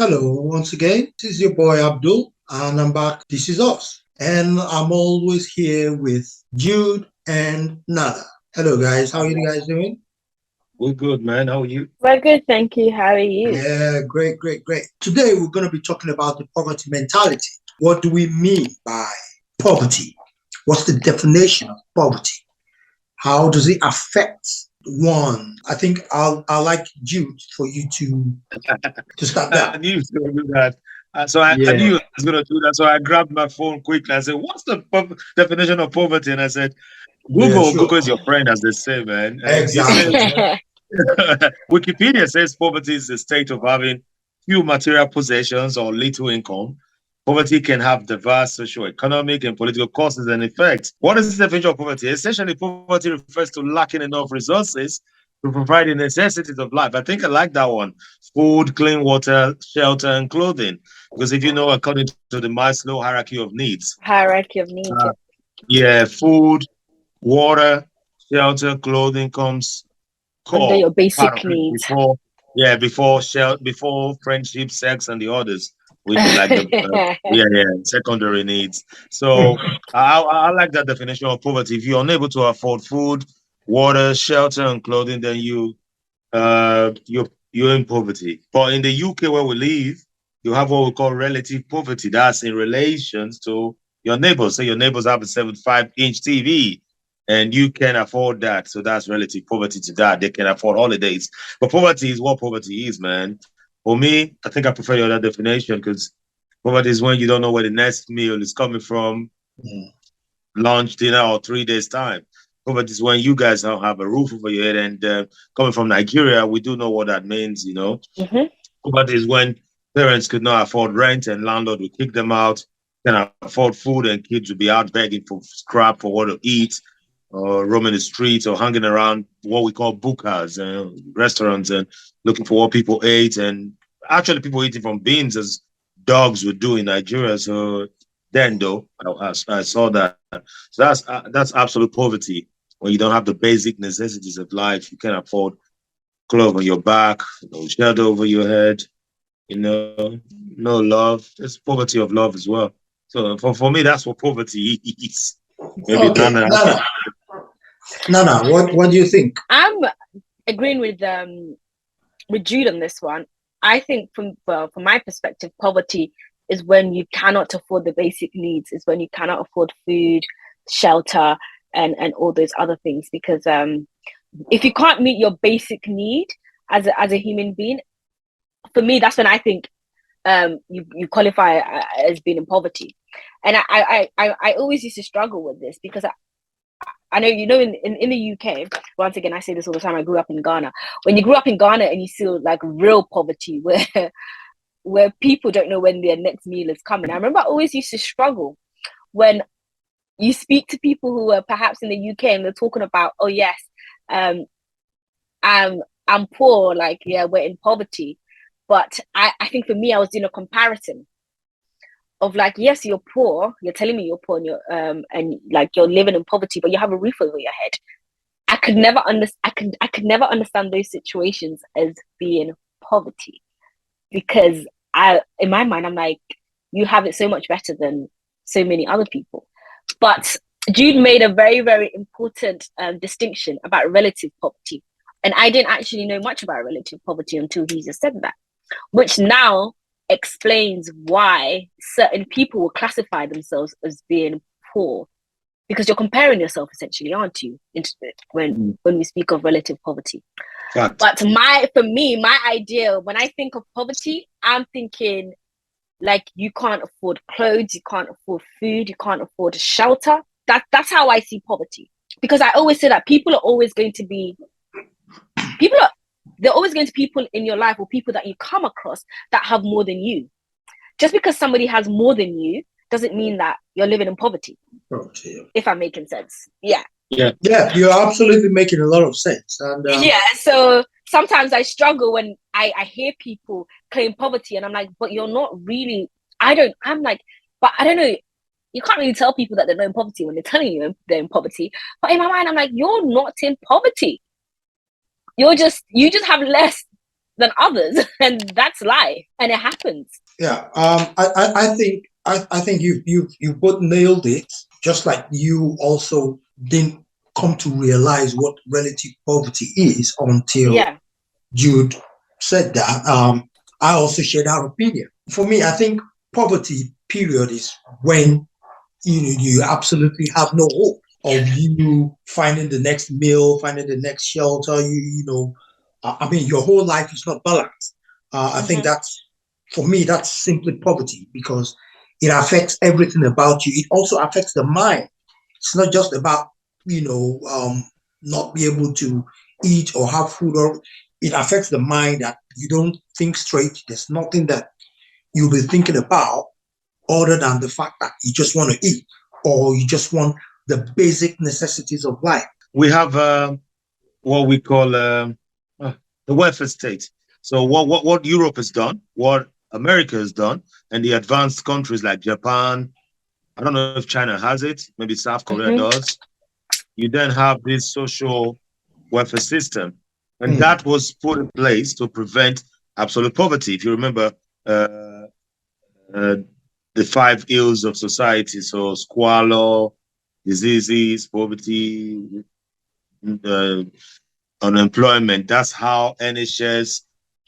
Hello, once again. This is your boy Abdul, and I'm back. This is us. And I'm always here with Jude and Nada. Hello, guys. How are you guys doing? We're good, man. How are you? We're good, thank you. How are you? Yeah, great, great, great. Today, we're going to be talking about the poverty mentality. What do we mean by poverty? What's the definition of poverty? How does it affect one? I think I'll like Jude for you to start I that. knew you was going to do that. I knew Yeah, you was going to do that. So I grabbed my phone quickly. I said, "What's the definition of poverty?" And I said, yeah, "Google. sure. Google is your friend, as they say, man." And it Exactly. says Yeah. Wikipedia says poverty is the state of having few material possessions or little income. Poverty can have diverse socio-economic and political causes and effects. What is the definition of poverty? Essentially, poverty refers to lacking enough resources to provide the necessities of life. I think I like that one. Food, clean water, shelter, and clothing. Because if you know, according to the Maslow hierarchy of needs, Hierarchy of needs. uh, yeah, food, water, shelter, clothing comes Under core your part basic of it needs. before friendship, sex, and the others, which is like the secondary needs. So I like that definition of poverty. If you're unable to afford food, water, shelter, and clothing, then you're in poverty. But in the UK where we live, you have what we call relative poverty. That's in relations to your neighbors. So your neighbors have a 75-inch TV and you can afford that. So that's relative poverty to that. They can afford holidays. But poverty is what poverty is, man. For me, I think I prefer your other definition because poverty is when you don't know where the next meal is coming from, Mm. lunch, dinner, or 3 days' time. Poverty is when you guys don't have a roof over your head. And coming from Nigeria, we do know what that means, you know. hmm Poverty is when parents could not afford rent and landlord would kick them out, can afford food and kids would be out begging for scrap for what to eat, or roaming the streets or hanging around what we call bukas, restaurants, and looking for what people ate. And actually, people eating from bins as dogs would do in Nigeria. So then, though, I saw that. So that's absolute poverty when you don't have the basic necessities of life. You can't afford clothes on your back, no shelter over your head, no love. There's poverty of love as well. So for me, that's what poverty is. Maybe Okay, Nana. Nana, what do you think? I'm agreeing with Jude on this one. I think from my perspective, poverty is when you cannot afford the basic needs, is when you cannot afford food, shelter, and all those other things. Because if you can't meet your basic need as a human being, for me, that's when I think you qualify as being in poverty. And I always used to struggle with this because I know in the UK, once again I say this all the time, I grew up in Ghana. When you grew up in Ghana and you see like real poverty where people don't know when their next meal is coming. I remember I always used to struggle when you speak to people who are perhaps in the UK and they're talking about, oh yes, um I'm I'm poor, like yeah, we're in poverty. But I think for me I was doing a comparison of like, yes, you're poor, you're telling me you're poor and like you're living in poverty, but you have a roof over your head. I could never understand those situations as being poverty because I in my mind I'm like, you have it so much better than so many other people. But Jude made a very, very important distinction about relative poverty. And I didn't actually know much about relative poverty until he just said that, which now explains why certain people will classify themselves as being poor because you're comparing yourself essentially, aren't you? When we speak of relative poverty. Fact. But my idea when I think of poverty, I'm thinking like you can't afford clothes, you can't afford food, you can't afford shelter. That's how I see poverty. Because I always say that people are there are always going to be people in your life or people that you come across that have more than you. Just because somebody has more than you doesn't mean that you're living in poverty, Okay. if I'm making sense. Yeah. Yeah. Yeah, you're absolutely making a lot of sense. And Yeah. So sometimes I struggle when I hear people claim poverty and I'm like, but you're not really, I'm like, but I don't know. You can't really tell people that they're not in poverty when they're telling you they're in poverty. But in my mind, I'm like, you're not in poverty. You just have less than others, and that's life, and it happens. Yeah, I think you both nailed it. Just like you also didn't come to realize what relative poverty is until Yeah. Jude said that. I also share that opinion. For me, I think poverty period is when you absolutely have no hope of you finding the next meal, finding the next shelter. I mean, your whole life is not balanced. I think that's, for me, that's simply poverty because it affects everything about you. It also affects the mind. It's not just about not be able to eat or have food, or it affects the mind that you don't think straight. There's nothing that you'll be thinking about other than the fact that you just want to eat or you just want the basic necessities of life. We have what we call the welfare state. So what Europe has done, what America has done, and the advanced countries like Japan, I don't know if China has it, maybe South Korea does. You then have this social welfare system, and that was put in place to prevent absolute poverty. If you remember, uh, the 5 ills of society, so squalor, diseases, poverty, uh, unemployment. That's how NHS,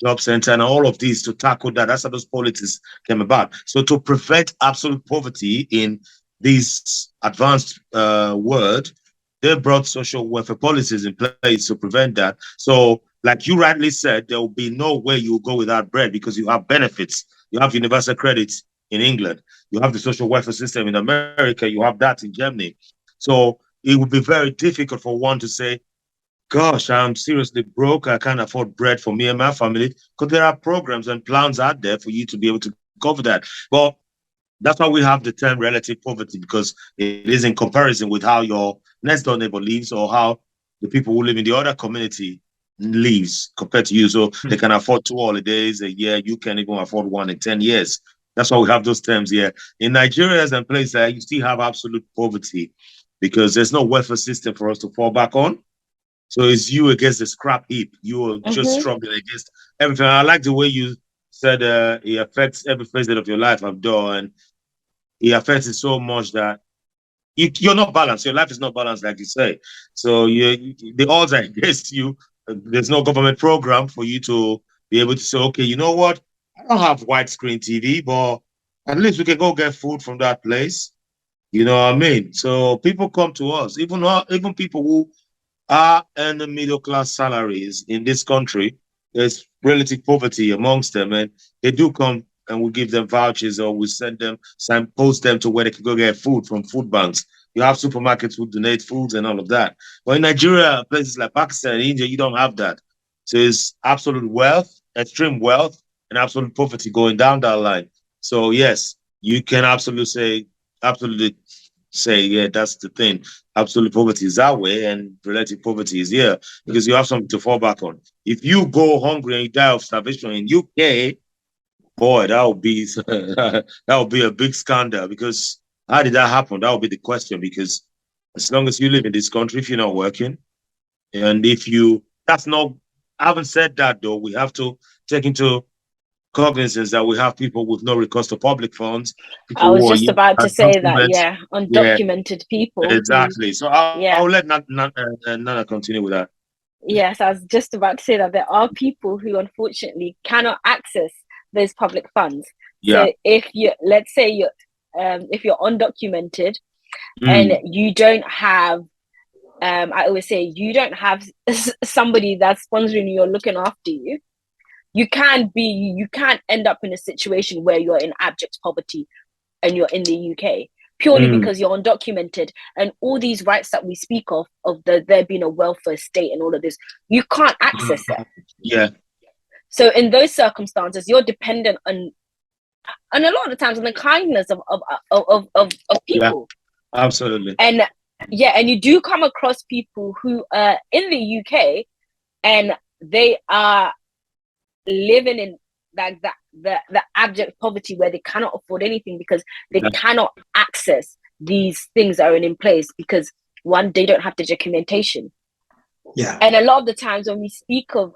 Job Center, and all of these to tackle that. That's how those policies came about. So to prevent absolute poverty in this advanced world, they brought social welfare policies in place to prevent that. So, like you rightly said, there will be no way you go without bread because you have benefits. You have universal credit in England. You have the social welfare system in America. You have that in Germany. So it would be very difficult for one to say, gosh, I'm seriously broke. I can't afford bread for me and my family, because there are programs and plans out there for you to be able to cover that. Well, that's why we have the term relative poverty, because it is in comparison with how your next door neighbor lives or how the people who live in the other community lives compared to you. So they can afford 2 holidays a year. You can't even afford one in 10 years. That's why we have those terms here. In Nigeria and places like you still have absolute poverty because there's no welfare system for us to fall back on. So it's you against the scrap heap. You are just struggling against everything. I like the way you said it affects every facet of your life, Abdul, and it affects it so much that you're not balanced. Your life is not balanced, like you say. So the odds are against you. There's no government program for you to be able to say, okay, you know what? I don't have widescreen TV, but at least we can go get food from that place. You know what I mean? So people come to us, even people who are in the middle class salaries in this country. There's relative poverty amongst them, and they do come and we give them vouchers or we post them to where they can go get food from food banks. You have supermarkets who donate foods and all of that. But in Nigeria, places like Pakistan and India, you don't have that. So it's absolute wealth, extreme wealth, and absolute poverty going down that line. So yes, you can absolutely say, yeah, that's the thing. Absolute poverty is that way, and relative poverty is here because you have something to fall back on. If you go hungry and you die of starvation in UK, boy, that would be a big scandal. Because how did that happen? That would be the question. Because as long as you live in this country, if you're not working, and that's not. I haven't said that though. We have to take into cognizance that we have people with no recourse to public funds. I People was who are just about to say that, yeah, yeah, undocumented people. exactly. So I'll let Nana continue with that. Yes, I was just about to say that there are people who unfortunately cannot access those public funds. Yeah. So let's say if you're undocumented and you don't have, I always say you don't have somebody that's sponsoring you or looking after you. You can't end up in a situation where you're in abject poverty and you're in the UK purely because you're undocumented, and all these rights that we speak of there being a welfare state and all of this, you can't access it. Yeah. So in those circumstances, you're dependent on a lot of the times on the kindness of people. Yeah, absolutely. And you do come across people who are in the UK and they are living in like the abject poverty where they cannot afford anything because they cannot access these things that are in place because one, they don't have the documentation. Yeah. And a lot of the times when we speak of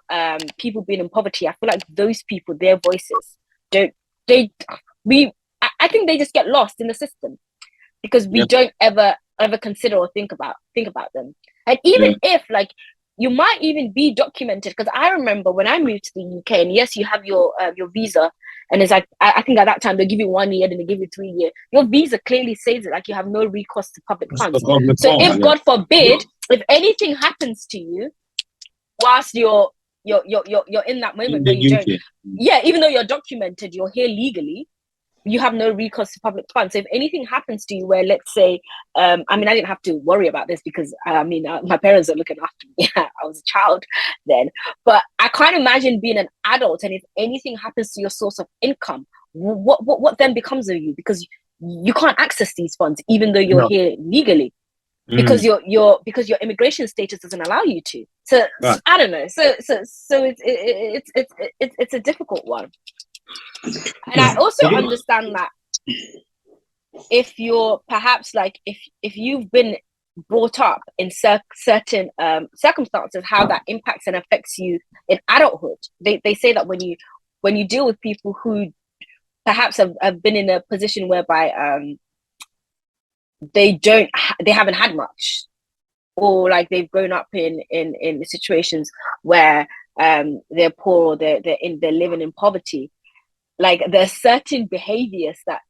people being in poverty, I feel like those people, their voices don't, I think they just get lost in the system because we Yep. don't ever consider or think about them. And even if like you might even be documented, because I remember when I moved to the UK, and yes, you have your visa, and it's like I think at that time they give you 1 year, then they give you 3 years. Your visa clearly says it, like you have no recourse to public funds. So if God forbid, if anything happens to you whilst you're in that moment where you don't, even though you're documented, you're here legally, you have no recourse to public funds. So if anything happens to you where, let's say, I didn't have to worry about this because, my parents are looking after me. I was a child then. But I can't imagine being an adult and if anything happens to your source of income, what then becomes of you? Because you can't access these funds even though you're here legally. Because your immigration status doesn't allow you to. So I don't know. So it's a difficult one. And I also understand that if you're perhaps like if you've been brought up in certain circumstances, how that impacts and affects you in adulthood. They say that when you deal with people who perhaps have been in a position whereby they haven't had much, or like they've grown up in situations where they're poor or they're living in poverty. Like there's certain behaviors that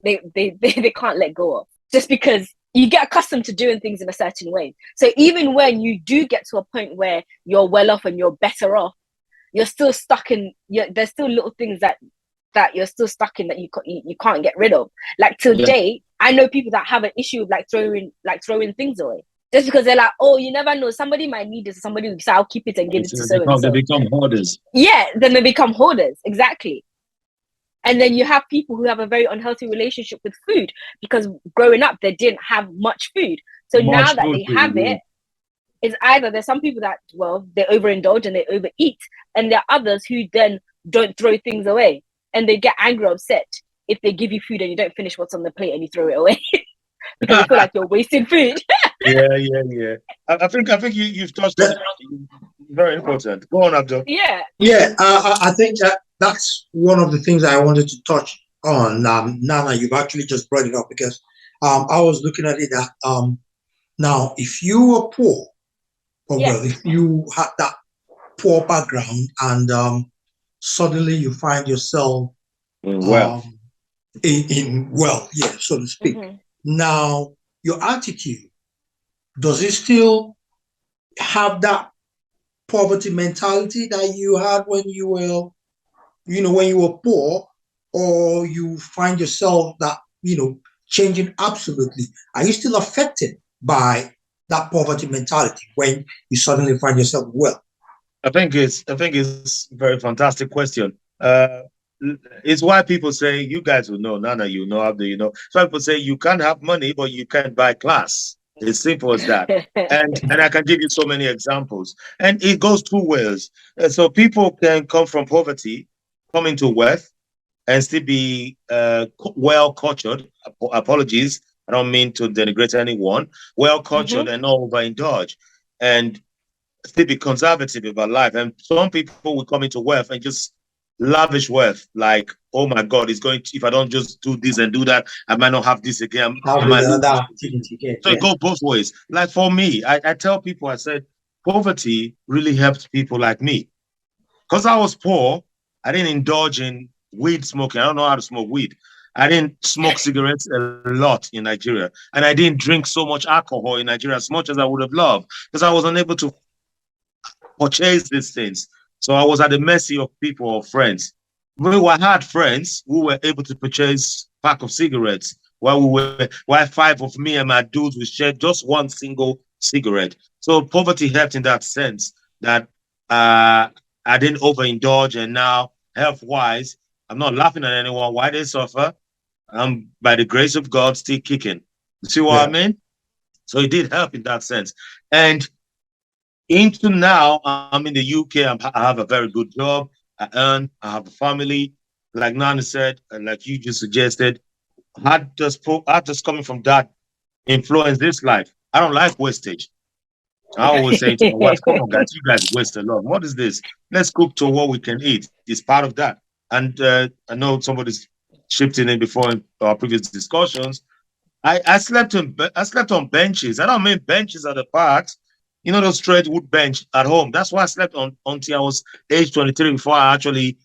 they can't let go of just because you get accustomed to doing things in a certain way. So even when you do get to a point where you're well off and you're better off, you're still stuck in. There's still little things that you're still stuck in that you can't get rid of. Like today, I know people that have an issue with like throwing things away. Just because they're like, oh, you never know, somebody might need this, somebody will say, I'll keep it and give it to so and so. They become hoarders. Yeah, then they become hoarders, exactly. And then you have people who have a very unhealthy relationship with food because growing up they didn't have much food. So now that they have it, it's either there's some people that, well, they overindulge and they overeat, and there are others who then don't throw things away and they get angry or upset if they give you food and you don't finish what's on the plate and you throw it away because you feel like you're wasting food. Yeah. I think you've touched on very important. Go on, Abdul. Yeah. I think that's one of the things I wanted to touch on. Nana, you've actually just brought it up because I was looking at it that now if you were poor, or well, if you had that poor background and suddenly you find yourself in wealth, so to speak. Now your attitude, does it still have that poverty mentality that you had when you were, when you were poor, or you find yourself that, changing absolutely? Are you still affected by that poverty mentality when you suddenly find yourself well? I think it's a very fantastic question. It's why people say, you guys will know, Nana, you know, Abdul, you know. So people say you can't have money, but you can't buy class. It's simple as that. and I can give you so many examples. And it goes two ways. So people can come from poverty, come into wealth, and still be well cultured. Apologies, I don't mean to denigrate anyone. Well cultured and not overindulge, and still be conservative about life. And some people will come into wealth and just lavish wealth, like, oh my God, it's going to, if I don't just do this and do that, I might not have this again. So it goes both ways. Like for me, I tell people, I said, poverty really helped people like me. Because I was poor, I didn't indulge in weed smoking. I don't know how to smoke weed. I didn't smoke cigarettes a lot in Nigeria. And I didn't drink so much alcohol in Nigeria as much as I would have loved because I was unable to purchase these things. So I was at the mercy of people or friends. I had friends who were able to purchase a pack of cigarettes while five of me and my dudes we shared just one single cigarette. So poverty helped in that sense that I didn't overindulge, and now health-wise, I'm not laughing at anyone why they suffer. I'm by the grace of God still kicking. You see what I mean? So it did help in that sense. And into now, I'm in the UK. I have a very good job. I have a family. Like Nana said, and like you just suggested, how does coming from that influence this life? I don't like wastage. I always say to my wife, come on, guys, you guys waste a lot. What is this? Let's cook to what we can eat. It's part of that. And I know somebody's chipped in before in our previous discussions. I slept on benches. I don't mean benches at the parks. You know those straight wood bench at home. That's why I slept on until I was age 23 before I actually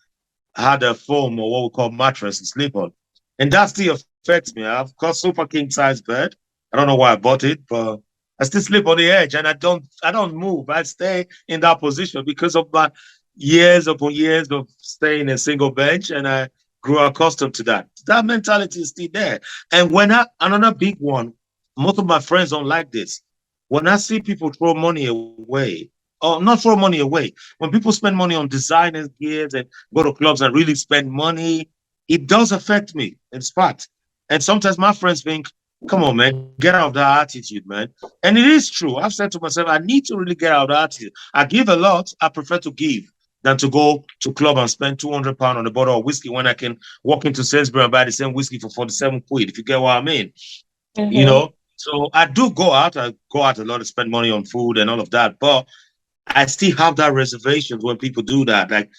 had a foam or what we call mattress to sleep on. And that still affects me. I've got super king size bed. I don't know why I bought it, but I still sleep on the edge and I don't move. I stay in that position because of my years upon years of staying in a single bench, and I grew accustomed to that. That mentality is still there. And another big one, most of my friends don't like this. When I see people throw money away, or not throw money away, when people spend money on designers gears and go to clubs and really spend money, it does affect me. It's fact. And sometimes my friends think, come on, man, get out of that attitude, man. And it is true. I've said to myself, I need to really get out of that attitude. I give a lot. I prefer to give than to go to club and spend £200 on a bottle of whiskey when I can walk into Sainsbury and buy the same whiskey for 47 quid, if you get what I mean. You know, so I do go out. I go out a lot to spend money on food and all of that. But I still have that reservations when people do that. Like,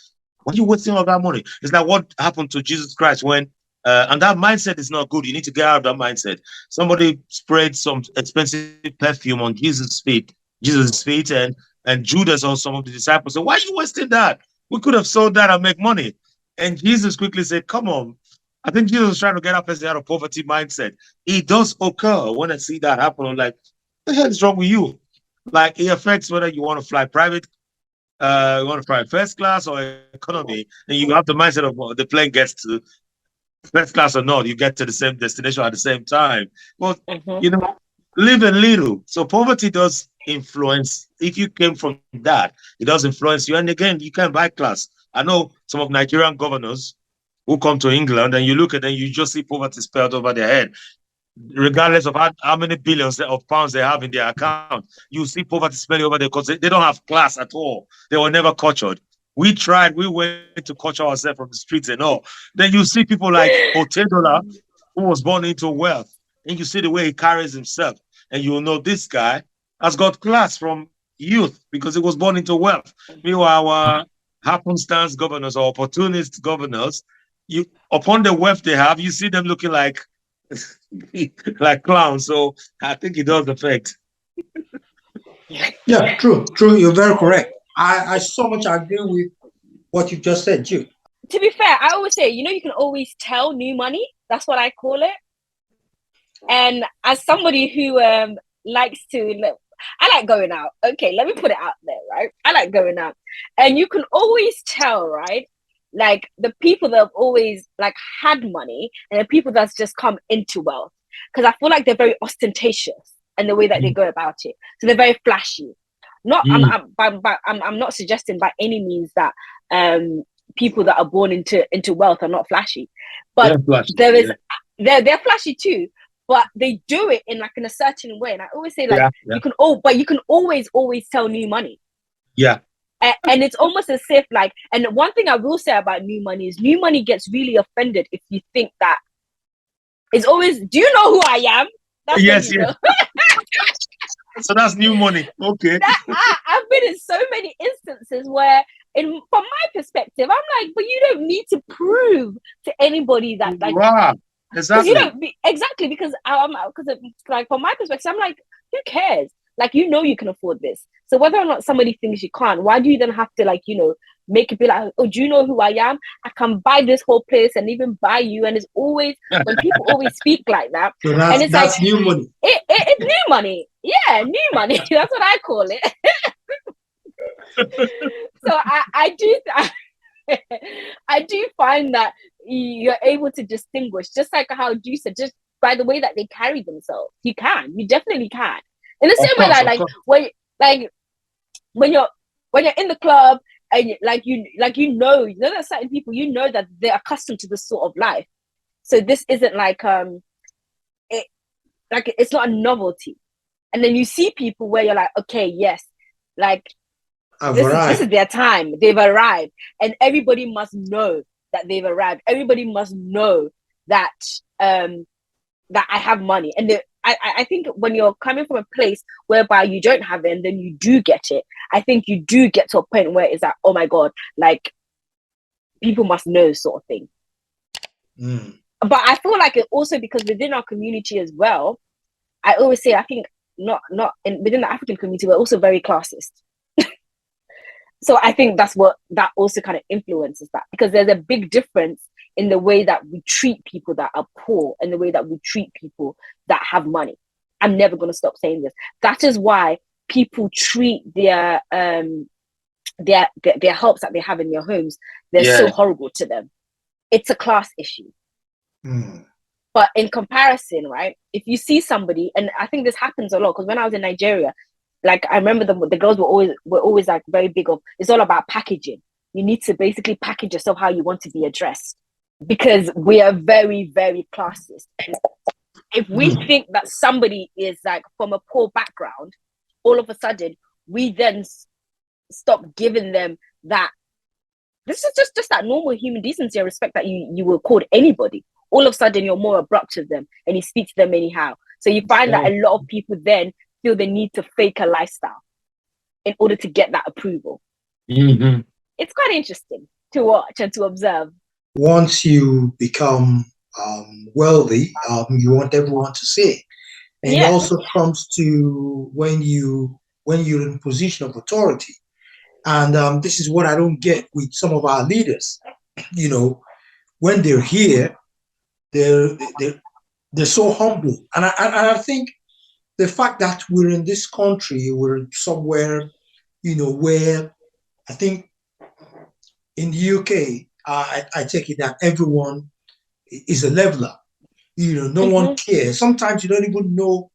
why are you wasting all that money? It's like what happened to Jesus Christ when, and that mindset is not good. You need to get out of that mindset. Somebody sprayed some expensive perfume on Jesus' feet, and Judas or some of the disciples said, "Why are you wasting that? We could have sold that and make money." And Jesus quickly said, "Come on." I think Jesus was trying to get a person out of poverty mindset. It does occur when I see that happen. I'm like, what the hell is wrong with you? Like, it affects whether you want to fly private, you want to fly first class or economy, and you have the mindset of the plane gets to first class or not, you get to the same destination at the same time. Well, you know, live a little. So poverty does influence. If you came from that, it does influence you. And again, you can't buy class. I know some of Nigerian governors who come to England, and you look at them, you just see poverty spelled over their head regardless of how many billions of pounds they have in their account. You see poverty spelling over there because they don't have class at all. They were never cultured. We tried, we went to culture ourselves from the streets and all. Then you see people like Otedola, who was born into wealth, and you see the way he carries himself, and you know this guy has got class from youth because he was born into wealth. Meanwhile, our happenstance governors or opportunist governors, you upon the wealth they have, you see them looking like like clowns. So I think it does affect. Yeah, true, true. You're very correct. I so much agree with what you just said, Jude. To be fair, I always say, you can always tell new money. That's what I call it. And as somebody who likes to, I like going out. Okay, let me put it out there, right? I like going out. And you can always tell, right? Like the people that have always like had money and the people that's just come into wealth. Because I feel like they're very ostentatious and the way that they go about it. So they're very flashy. Not I'm not suggesting by any means that people that are born into wealth are not flashy. But there is they're flashy too, but they do it in a certain way. And I always say you can always tell new money. Yeah. And it's almost as if and one thing I will say about new money is new money gets really offended if you think that it's always, do you know who I am? That's yes. So that's new money. Okay. I've been in so many instances where from my perspective, I'm like, but you don't need to prove to anybody that wow. Exactly. You don't exactly because from my perspective, I'm like, who cares? Like, you can afford this. So whether or not somebody thinks you can't, why do you then have to make it be like, oh, do you know who I am? I can buy this whole place and even buy you. And it's always when people always speak like that. So and it's that's new money. It's new money. Yeah, new money. That's what I call it. So I do find that you're able to distinguish, just like how you said, just by the way that they carry themselves. You definitely can. In the same way that when you're in the club and that certain people, that they're accustomed to this sort of life. So this isn't it's not a novelty. And then you see people where you're like, okay, yes, this is their time. They've arrived, and everybody must know that they've arrived. Everybody must know that that I have money, and I think when you're coming from a place whereby you don't have it and then you do get it, I think you do get to a point where it's like, oh my God, like people must know sort of thing. But I feel like it also, because within our community as well, I always say, I think within the African community, we're also very classist. So I think that also kind of influences that, because there's a big difference in the way that we treat people that are poor and the way that we treat people that have money. I'm never going to stop saying this. That is why people treat their helps that they have in their homes, they're so horrible to them. It's a class issue. But in comparison, right, if you see somebody, and I think this happens a lot, because when I was in Nigeria, like I remember the girls were always like very big of, it's all about packaging. You need to basically package yourself how you want to be addressed, because we are very, very classist. And if we think that somebody is like from a poor background, all of a sudden we then stop giving them that. This is just that normal human decency and respect that you will accord anybody. All of a sudden you're more abrupt to them and you speak to them anyhow. So you find that a lot of people then feel the need to fake a lifestyle in order to get that approval. It's quite interesting to watch and to observe. Once you become wealthy, you want everyone to see it. And it also comes to when you're in a position of authority. And this is what I don't get with some of our leaders. You know, when they're here, they're so humble. And I think the fact that we're in this country, we're somewhere, you know, where I think in the UK, I take it that everyone is a leveler. You know, no one cares. Sometimes you don't even know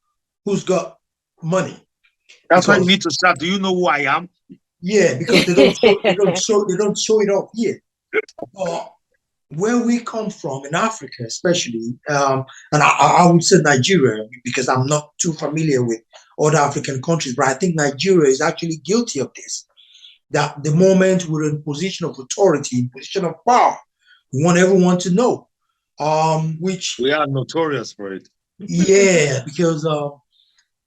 who's got money. That's why you need to start. Do you know who I am? Yeah, because they don't show it up here. Where we come from in Africa, especially, and I would say Nigeria, because I'm not too familiar with other African countries, but I think Nigeria is actually guilty of this. That the moment we're in position of authority, in position of power, we want everyone to know. Which we are notorious for it. Yeah, because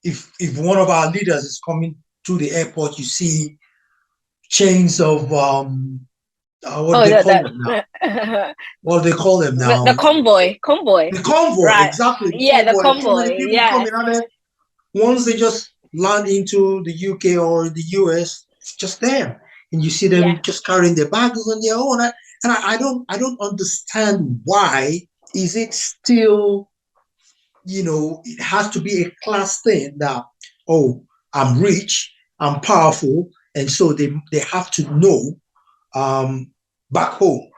if one of our leaders is coming to the airport, you see chains of what do they call them now? What do they call them now? The convoy. The convoy, right. exactly. The convoy. Coming out there. Once they just land into the UK or the US, it's just them, and you see them just carrying their bags on their own. I don't understand why is it still, you know, it has to be a class thing that, oh, I'm rich, I'm powerful, and so they have to know back home.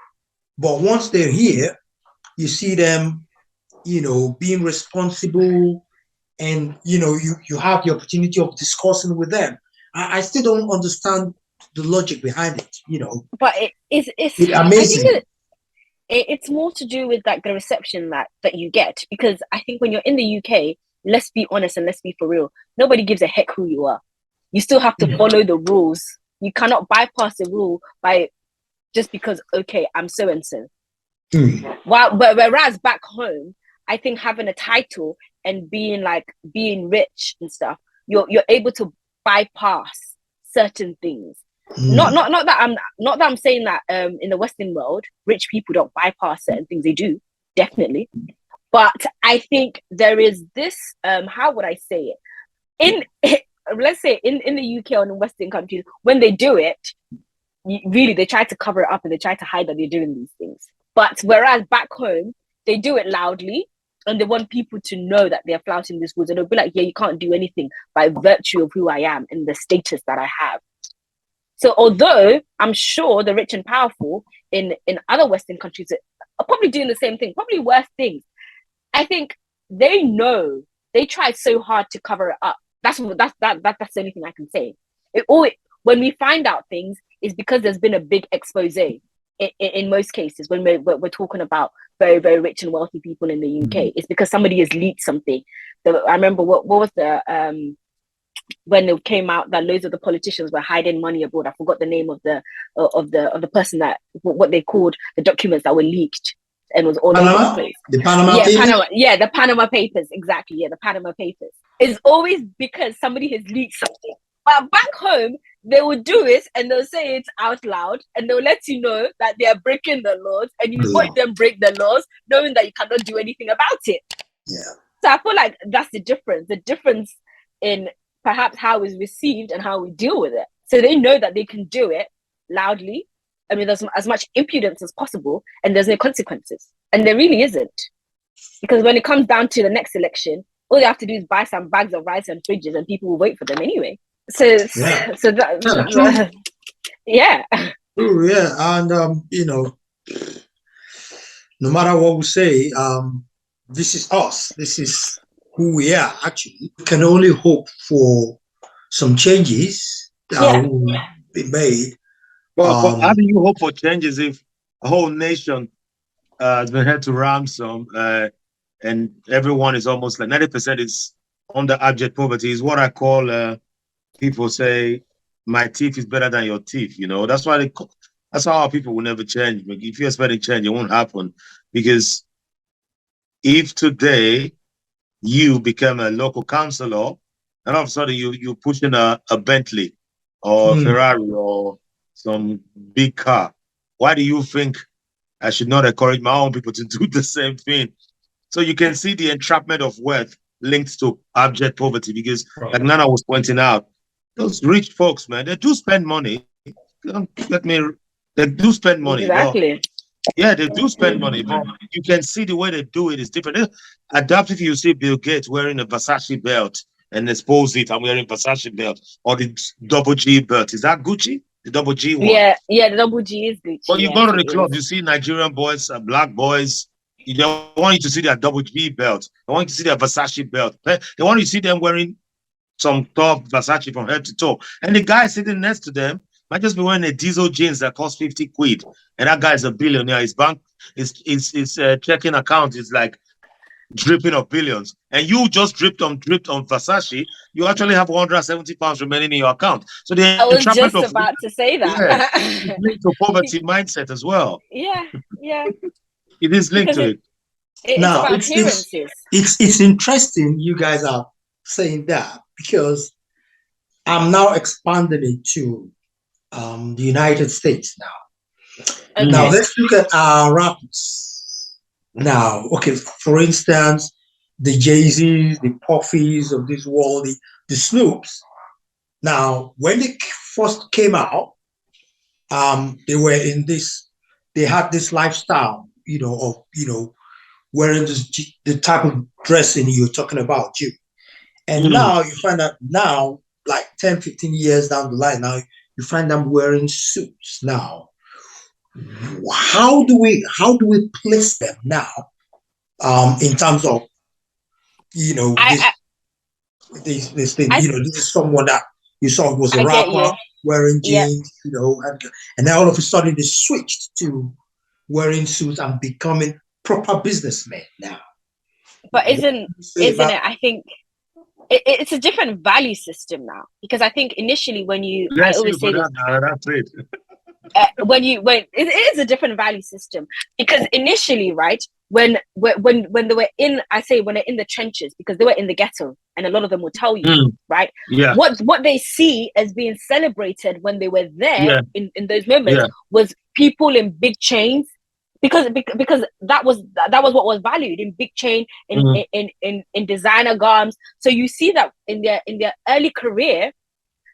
But once they're here, you see them, you know, being responsible, and you know, you have the opportunity of discussing with them. I still don't understand the logic behind it, you know. But it's amazing. I think it's more to do with like the reception that you get, because I think when you're in the UK, let's be honest and let's be for real, nobody gives a heck who you are. You still have to follow the rules. You cannot bypass the rule by just because, okay, I'm so and so. Whereas back home, I think having a title and being rich and stuff, you're able to bypass certain things. Not that I'm saying that in the Western world, rich people don't bypass certain things. They do, definitely. But I think there is this, how would I say it? Let's say in the UK or in Western countries, when they do it, really they try to cover it up and they try to hide that they're doing these things. But whereas back home, they do it loudly and they want people to know that they're flouting these rules. And they'll be like, yeah, you can't do anything by virtue of who I am and the status that I have. So although I'm sure the rich and powerful in other Western countries are probably doing the same thing, probably worse things, I think they know, they tried so hard to cover it up. That's the only thing I can say. When we find out things, is because there's been a big expose in most cases when we're talking about very, very rich and wealthy people in the UK. It's because somebody has leaked something. I remember what was the when it came out that loads of the politicians were hiding money abroad. I forgot the name of the person that, what they called the documents that were leaked. and was all over the place. The Panama Yeah, Papers? the Panama Papers, exactly. Yeah, the Panama Papers. It's always because somebody has leaked something. But back home, they will do it and they'll say it out loud and they'll let you know that they are breaking the laws, and you watch them break the laws, knowing that you cannot do anything about it. Yeah. So I feel like that's the difference. The difference in perhaps how it's received and how we deal with it. So they know that they can do it loudly. I mean, there's as much impudence as possible, and there's no consequences. And there really isn't. Because when it comes down to the next election, all they have to do is buy some bags of rice and fridges, and people will vote for them anyway. So yeah. Yeah. True, yeah. And you know, no matter what we say, this is us. This is who we are, actually. We can only hope for some changes that will be made. Well, how do you hope for changes if a whole nation has been held to ransom and everyone is almost like 90% is under abject poverty? Is what I call people say, my teeth is better than your teeth. You know, that's why that's how our people will never change. If you're expecting change, it won't happen, because if today you become a local councillor and all of a sudden you're pushing a Bentley or a Ferrari or some big car, why do you think I should not encourage my own people to do the same thing? So you can see the entrapment of wealth linked to abject poverty, because like Nana was pointing out, those rich folks, man, they do spend money. They do spend money. Exactly. Yeah, they do spend money, but you can see the way they do it is different. Adapt if you see Bill Gates wearing a Versace belt and expose it, I'm wearing Versace belt, or the double G belt. Is that Gucci? The double G one? Yeah, the double G is Gucci. But you go to the club, you see Nigerian boys, black boys, they want you to see their double G belt. They want you to see their Versace belt. They want you to see them wearing some top Versace from head to toe. And the guy sitting next to them might just be wearing a diesel jeans that cost 50 quid. And that guy is a billionaire. His bank, his checking account is like dripping of billions. And you just dripped on Versace. You actually have 170 pounds remaining in your account. So I was just about to say that. Yeah, it's linked to poverty mindset as well. Yeah. It is linked to it. It's now, about appearances. It's interesting you guys are saying that, because I'm now expanding it to the United States now. Okay. Now let's look at our rappers. Now, okay, for instance, the JayZs, the Puffys of this world, the Snoops. Now, when they first came out, they were in this. They had this lifestyle, of wearing the type of dressing you're talking about, you. And now you find out now, like 10, 15 years down the line, now you find them wearing suits now. How do we place them now? In terms of, this thing, this is someone that you saw was a rapper wearing jeans, and then all of a sudden they switched to wearing suits and becoming proper businessmen now. But isn't it? I think it's a different value system now, because I think initially when I always say this, it is a different value system, because initially, right, when they were in, when they're in the trenches, because they were in the ghetto, and a lot of them will tell you, right, what they see as being celebrated when they were there in those moments was people in big chains, because that was what was valued, in big chain, in designer garments. So you see that in their early career,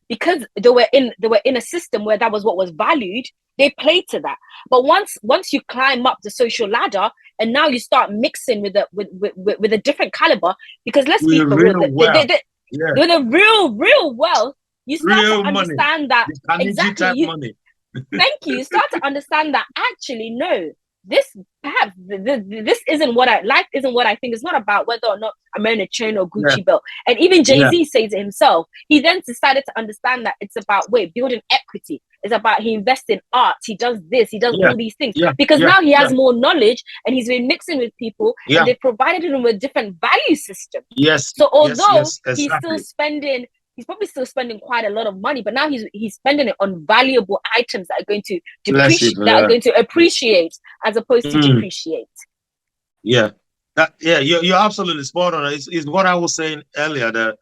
because they were in a system where that was what was valued, they played to that. But once you climb up the social ladder, and now you start mixing with a different caliber, because let's be for real, with a real wealth, you start to understand that exactly. Thank you. You start to understand that actually, no, this isn't what life isn't what I think. It's not about whether or not I'm wearing a chain or Gucci belt. And even JayZ says it himself. He then decided to understand that it's about building equity. It's about he invests in art. He does this. He does all these things because now he has more knowledge, and he's been mixing with people, and they provided him with a different value system. Yes. So although he's still spending he's probably still spending quite a lot of money, but now he's spending it on valuable items that are going to appreciate as opposed to depreciate. Yeah, you're absolutely spot on. It's what I was saying earlier, that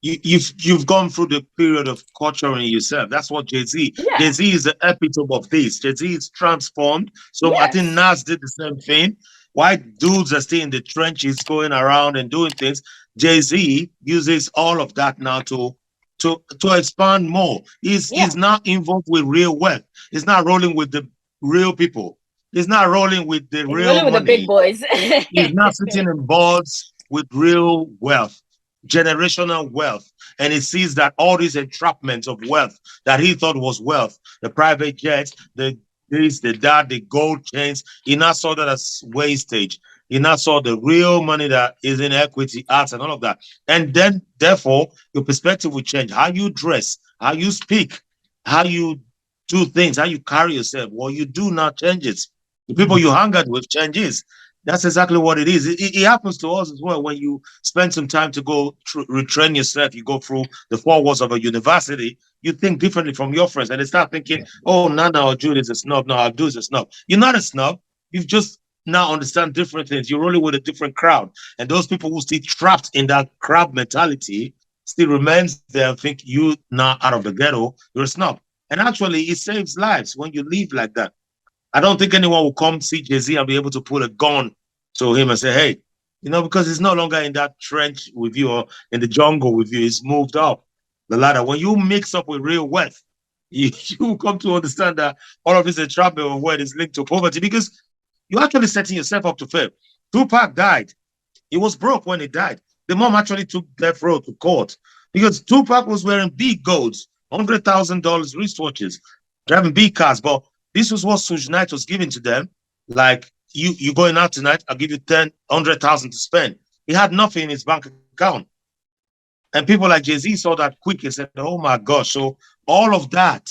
you've gone through the period of culturing yourself. That's what JayZ. Yeah. JayZ is the epitome of this. JayZ is transformed. So I think Nas did the same thing. White dudes are still in the trenches, going around and doing things. JayZ uses all of that now to expand more. He's not involved with real wealth. He's not rolling with the real people. He's not rolling with the real money. With the big boys. He's not sitting in boards with real wealth, generational wealth. And he sees that all these entrapments of wealth that he thought was wealth, the private jets, the gold chains, he now saw that as wastage. He now saw the real money that is in equity, arts, and all of that. And then, therefore, your perspective will change. How you dress, how you speak, how you do things, how you carry yourself. What you do now changes. The people you hang out with changes. That's exactly what it is. It happens to us as well. When you spend some time to go retrain yourself, you go through the 4 walls of a university, you think differently from your friends. And they start thinking, oh, Nana or Jude is a snob. No, Abdul is a snob. You're not a snob. You've just now understand different things. You're rolling with a different crowd. And those people who still trapped in that crowd mentality still remains there and think you now out of the ghetto, you're a snob. And actually, it saves lives when you live like that. I don't think anyone will come see JayZ and be able to pull a gun to him and say, hey, because he's no longer in that trench with you or in the jungle with you. He's moved up the ladder. When you mix up with real wealth, you come to understand that all of this entrapment of wealth is linked to poverty, because you're actually setting yourself up to fail. Tupac died. He was broke when he died. The mom actually took death row to court because Tupac was wearing big golds, $100,000 wristwatches, driving big cars, but this was what Suge Knight was giving to them. Like, you going out tonight, I'll give you 100,000 to spend. He had nothing in his bank account. And people like JayZ saw that quick and said, oh my gosh. So all of that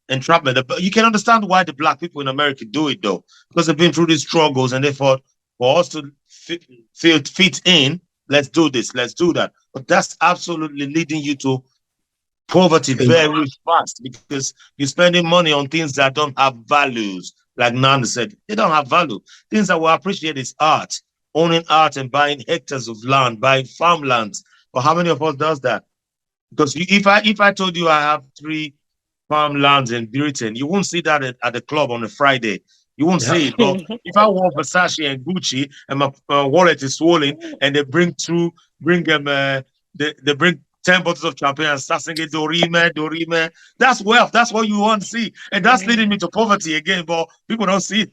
entrapment, you can understand why the black people in America do it though, because they've been through these struggles and they thought, for us to fit in, let's do this, let's do that. But that's absolutely leading you to poverty very fast, because you're spending money on things that don't have values. Like Nana said, they don't have value. Things that we appreciate is art, owning art and buying hectares of land, buying farmlands. But how many of us does that? Because if I told you I have 3 farmlands in Britain, you won't see that at the club on a Friday. You won't see it. But if I wore Versace and Gucci and my wallet is swollen and they bring 10 bottles of champagne and start singing Dorime, Dorime. That's wealth. That's what you want to see. And that's leading me to poverty again, but people don't see it.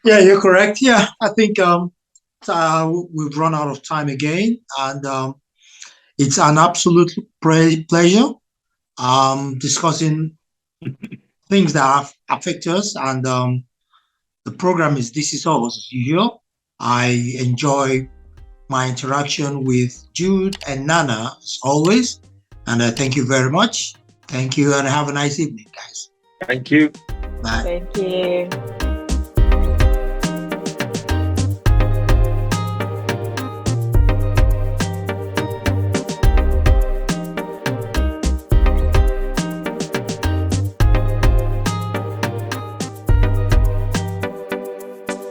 Yeah, you're correct. Yeah, I think we've run out of time again. And it's an absolute pleasure discussing things that affect us. And the program is This Is Us as usual. I enjoy my interaction with Jude and Nana as always. And thank you very much. Thank you and have a nice evening, guys. Thank you. Bye. Thank you.